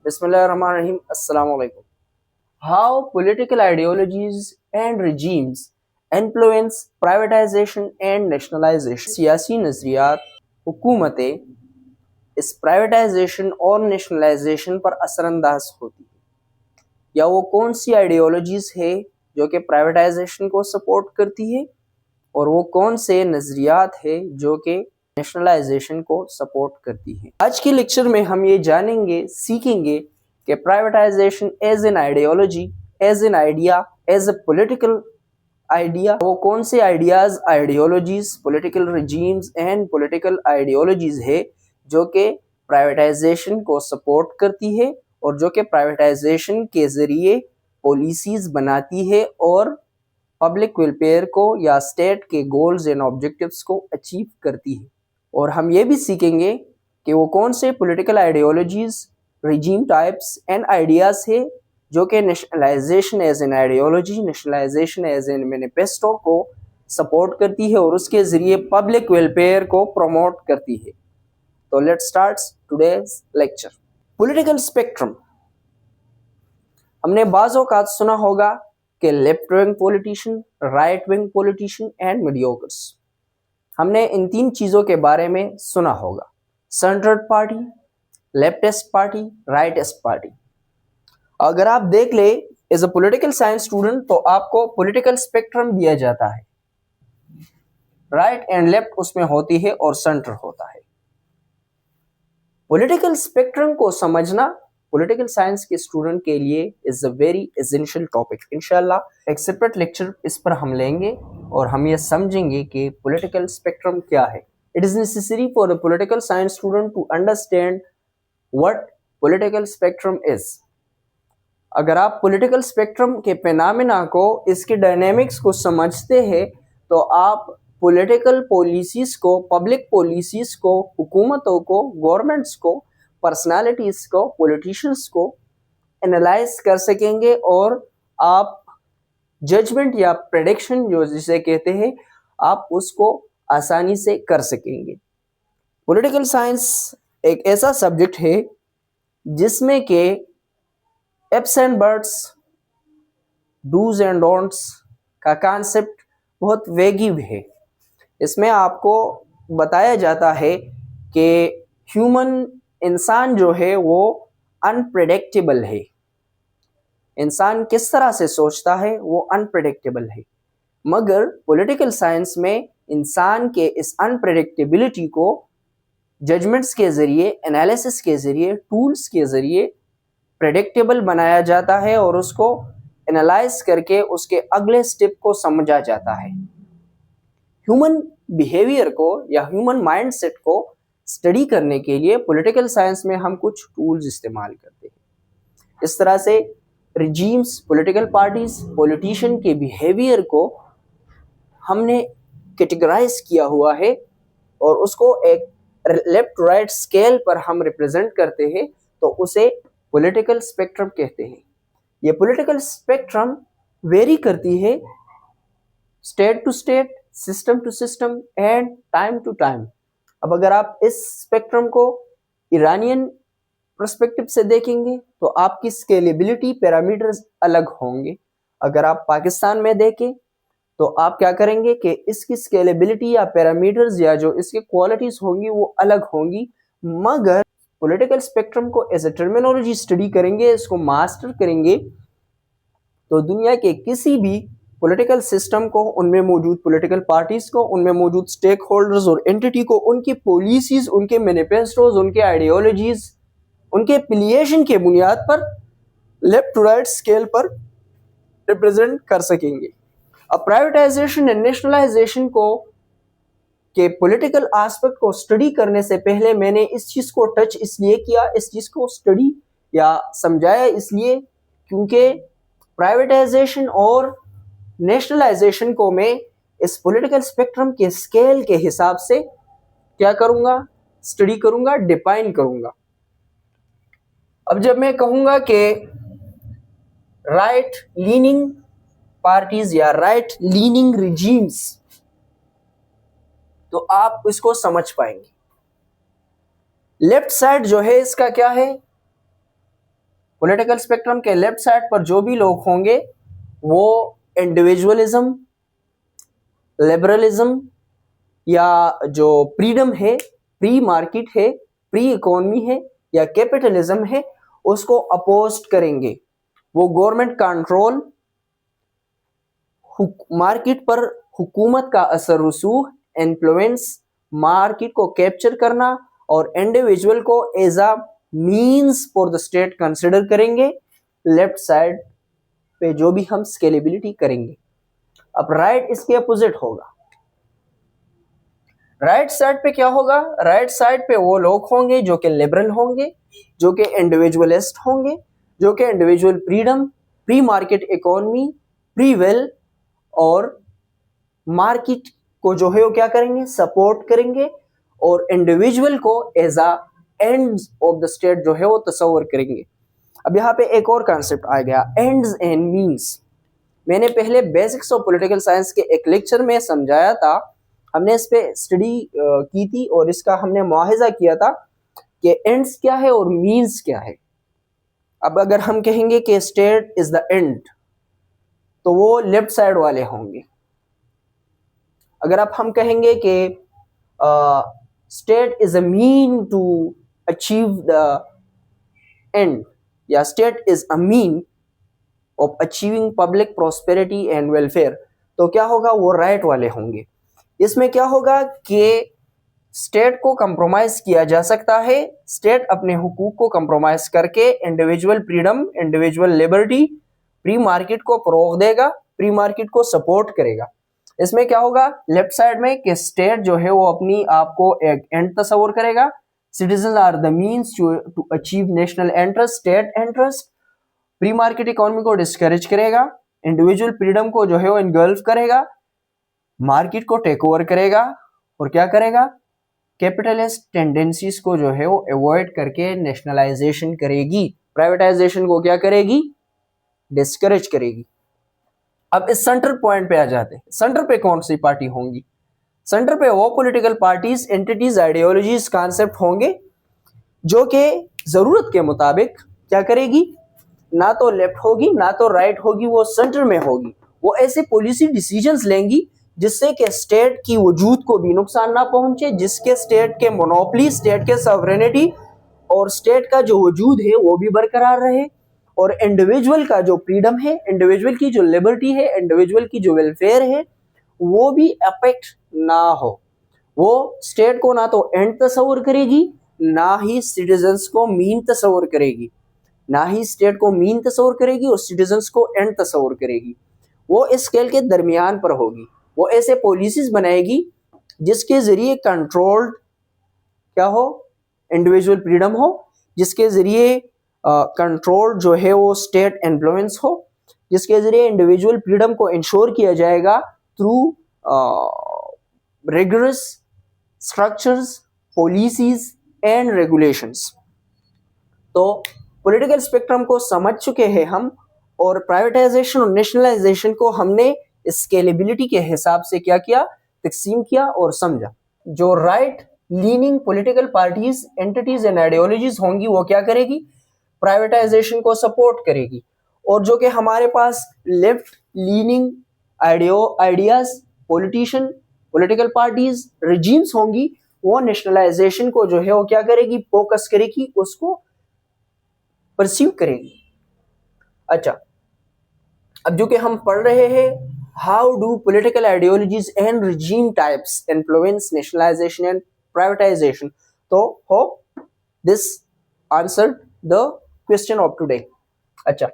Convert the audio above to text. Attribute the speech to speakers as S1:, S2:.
S1: Bismillahirrahmanirrahim. Assalamu alaikum. How political ideologies and regimes influence privatization and nationalization. सियासी नजरियात हुकूमतें इस privatisation और nationalisation पर असरअंदाज होती है, या वो कौन सी आइडियोलॉजीज है जो कि प्राइवेटाइजेशन को सपोर्ट करती है और वो कौन से नजरियात है जो कि नेशनलाइजेशन को सपोर्ट करती है। आज के लेक्चर में हम ये जानेंगे, सीखेंगे कि privatisation as an ideology, as an idea, as a political idea, वो कौन से ideas, ideologies, political regimes and political ideologies है जो कि प्राइवेटाइजेशन को सपोर्ट करती है और जो कि प्राइवेटाइजेशन के जरिए पॉलिसीज बनाती है और पब्लिक वेलफेयर को या स्टेट के गोल्स एंड ऑब्जेक्टिव्स को अचीव करती है। और हम ये भी सीखेंगे कि वो कौन से political ideologies, regime types and ideas है जो कि nationalisation as an ideology, nationalisation as an manifesto को सपोर्ट करती है और उसके जरिए पब्लिक वेलफेयर को प्रमोट करती है। तो let's start today's lecture. Political spectrum, हमने बाज़ औक़ात सुना होगा कि left wing politician, right wing politician and mediocrats. हमने इन तीन चीज़ों के बारे में सुना होगा, central party, leftist party, rightist party. अगर आप देख ले as a political science student तो आपको पॉलिटिकल स्पेक्ट्रम दिया जाता है, राइट एंड लेफ्ट उसमें होती है और सेंटर होता है। पॉलिटिकल स्पेक्ट्रम को समझना पॉलिटिकल साइंस के स्टूडेंट के लिए is a very essential topic. इंशाल्लाह एक सेपरेट लेक्चर इस पर हम लेंगे और हम ये समझेंगे कि पॉलिटिकल स्पेक्ट्रम क्या है। It is necessary for a political science student to understand what political spectrum is. अगर आप पॉलिटिकल स्पेक्ट्रम के फेनोमेना को, इसके डायनेमिक्स को समझते हैं तो आप पॉलिटिकल पॉलिसीज को, पब्लिक पॉलिसीज को, हुकूमतों को, गवर्नमेंट्स को, पर्सनालिटीज को, पॉलिटिशियंस को एनालाइज कर सकेंगे और आप जजमेंट या प्रेडिक्शन जो जिसे कहते हैं, आप उसको आसानी से कर सकेंगे। पॉलिटिकल साइंस एक ऐसा सब्जेक्ट है जिसमें के ifs and buts, dos and don'ts का कॉन्सेप्ट बहुत वेगिव है। इसमें आपको बताया जाता है कि ह्यूमन, इंसान जो है वो अनप्रेडिक्टेबल है। इंसान किस तरह से सोचता है वो अनप्रेडिक्टेबल है, मगर पॉलिटिकल साइंस में इंसान के इस अनप्रेडिक्टेबिलिटी को जजमेंट्स के ज़रिए, एनालिसिस के ज़रिए, टूल्स के ज़रिए प्रेडिक्टेबल बनाया जाता है और उसको एनालाइज करके उसके अगले स्टेप को समझा जाता है। ह्यूमन बिहेवियर को या ह्यूमन माइंडसेट को स्टडी करने के लिए पॉलिटिकल साइंस में हम कुछ टूल्स इस्तेमाल करते हैं। इस तरह से रिजीम्स, पॉलिटिकल पार्टीज, पॉलिटिशियन के बिहेवियर को हमने कैटेगराइज किया हुआ है और उसको एक लेफ्ट राइट स्केल पर हम रिप्रेजेंट करते हैं, तो उसे पॉलिटिकल स्पेक्ट्रम कहते हैं। ये पॉलिटिकल स्पेक्ट्रम वेरी करती है state to state, system to system and time to time. अब अगर आप इस स्पेक्ट्रम को ईरानियन पर्सपेक्टिव से देखेंगे तो आपकी स्केलेबिलिटी पैरामीटर्स अलग होंगे। अगर आप पाकिस्तान में देखें तो आप क्या करेंगे कि इसकी स्केलेबिलिटी या पैरामीटर्स या जो इसकी क्वालिटीज होंगी वो अलग होंगी। मगर पॉलिटिकल स्पेक्ट्रम को एज ए टर्मिनोलॉजी स्टडी करेंगे, इसको मास्टर करेंगे, तो दुनिया के किसी भी पॉलिटिकल सिस्टम को, उनमें मौजूद पॉलिटिकल पार्टीज को, उनमें मौजूद स्टेक होल्डर्स और एंटिटी को, उनकी पॉलिसीज, उनके मैनिफेस्टोज, उनके आइडियोलॉजीज, उनके एफिलिएशन के बुनियाद पर लेफ्ट टू राइट स्केल पर रिप्रेजेंट कर सकेंगे। अब प्राइवेटाइजेशन एंड नेशनलाइजेशन को के पॉलिटिकल एस्पेक्ट को स्टडी करने से पहले मैंने इस चीज़ को टच इसलिए किया, इस चीज़ को स्टडी या समझाया इसलिए क्योंकि प्राइवेटाइजेशन और नेशनलाइजेशन को मैं इस पॉलिटिकल स्पेक्ट्रम के स्केल के हिसाब से क्या करूंगा, स्टडी करूंगा, डिफाइन करूंगा। अब जब मैं कहूंगा कि राइट लीनिंग पार्टीज या राइट लीनिंग रिजीम्स, तो आप इसको समझ पाएंगे। लेफ्ट साइड जो है इसका क्या है, पॉलिटिकल स्पेक्ट्रम के लेफ्ट साइड पर जो भी लोग होंगे वो इंडिविजुअलिज्म, लिबरलिज्म या जो फ्रीडम है, फ्री मार्केट है, फ्री इकोनॉमी है या कैपिटलिज्म है, उसको अपोज करेंगे। वो गवर्नमेंट कंट्रोल, मार्केट पर हुकूमत का असर रसूख, इन्फ्लुएंस, मार्केट को कैप्चर करना और इंडिविजुअल को as a means for the state consider करेंगे। लेफ्ट साइड पे जो भी हम स्केलेबिलिटी करेंगे। अब राइट इसके अपोजिट होगा। राइट साइड पे क्या होगा? राइट साइड पे वो लोग होंगे जो कि लिबरल होंगे, जो कि इंडिविजुअलिस्ट होंगे, जो कि individual freedom, free market economy, free will और मार्केट को जो है वो क्या करेंगे? सपोर्ट करेंगे और इंडिविजुअल को as a ends of the state जो है वो तस्वर करेंगे। अब यहाँ पे एक और कॉन्सेप्ट आ गया, एंड्स एंड मीन्स। मैंने पहले बेसिक्स ऑफ पॉलिटिकल साइंस के एक लेक्चर में समझाया था, हमने इस पे स्टडी की थी और इसका हमने मुआहिजा किया था कि एंड्स क्या है और मीन्स क्या है। अब अगर हम कहेंगे कि स्टेट इज द एंड तो वो लेफ्ट साइड वाले होंगे। अगर आप हम कहेंगे कि state is a mean to achieve the end या state is a mean of achieving public prosperity and welfare, तो क्या होगा? वो राइट वाले होंगे। इसमें क्या होगा कि स्टेट को कंप्रोमाइज किया जा सकता है, स्टेट अपने हुकूक को कंप्रोमाइज करके individual freedom, individual liberty, free market को फरोग देगा, फ्री मार्केट को सपोर्ट करेगा। इसमें क्या होगा लेफ्ट साइड में कि स्टेट जो है वो अपनी आप को एक एंड तस्वर करेगा, citizen are the means to achieve national interest, state interest, free market economy को डिस्करेज करेगा, इंडिविजुअल फ्रीडम को जो है वो इनगल्फ करेगा, मार्केट को टेक ओवर करेगा और क्या करेगा? कैपिटलिस्ट टेंडेंसीज को जो है वो अवॉइड करके नेशनलाइजेशन करेगी, प्राइवेटाइजेशन को क्या करेगी? डिस्करेज करेगी। अब इस सेंटर पॉइंट पे आ जाते हैं। सेंटर पे कौन सी पार्टी होंगी? सेंटर पे वो political parties, entities, ideologies, concept होंगे जो कि जरूरत के मुताबिक क्या करेगी? ना तो लेफ्ट होगी ना तो राइट होगी, वो सेंटर में होगी। वो ऐसे पॉलिसी डिसीजंस लेंगी जिससे कि स्टेट की वजूद को भी नुकसान ना पहुंचे, जिसके स्टेट के मोनोपोली, स्टेट के सॉवरेनिटी और स्टेट का जो वजूद है वो भी बरकरार रहे और इंडिविजुअल का जो फ्रीडम है, इंडिविजुअल की जो लिबर्टी है, इंडिविजुअल की जो वेलफेयर है वो भी अफेक्ट ना हो। वो स्टेट को ना तो एंड तस्वर करेगी ना ही सिटीजन्स को मीन तस्वर करेगी, ना ही स्टेट को मीन तस्वर करेगी और सिटीजन्स को एंड तस्वर करेगी। वो इस स्केल के दरमियान पर होगी। वो ऐसे पॉलिसीज बनाएगी जिसके जरिए कंट्रोल्ड क्या हो? इंडिविजुअल फ्रीडम हो, जिसके जरिए कंट्रोल जो है वो स्टेट इन्फ्लुएंस हो, जिसके जरिए इंडिविजुअल फ्रीडम को इंश्योर किया जाएगा through rigorous structures, policies and regulations. तो पॉलिटिकल स्पेक्ट्रम को समझ चुके हैं हम और प्राइवेटाइजेशन और नेशनलाइजेशन को हमने स्केलेबिलिटी के हिसाब से क्या किया? तकसीम किया और समझा। जो right leaning political parties, entities and ideologies होंगी वो क्या करेगी? प्राइवेटाइजेशन को सपोर्ट करेगी। और जो कि हमारे पास left leaning ideas, politician, political parties, regimes होंगी, वो नेशनलाइजेशन को जो है वो क्या करेगी? फोकस करेगी, उसको परसीव करेगी। अच्छा, अब जो कि हम पढ़ रहे हैं, how do political ideologies and regime types influence nationalisation and privatisation. तो hope this answered the question of today. अच्छा,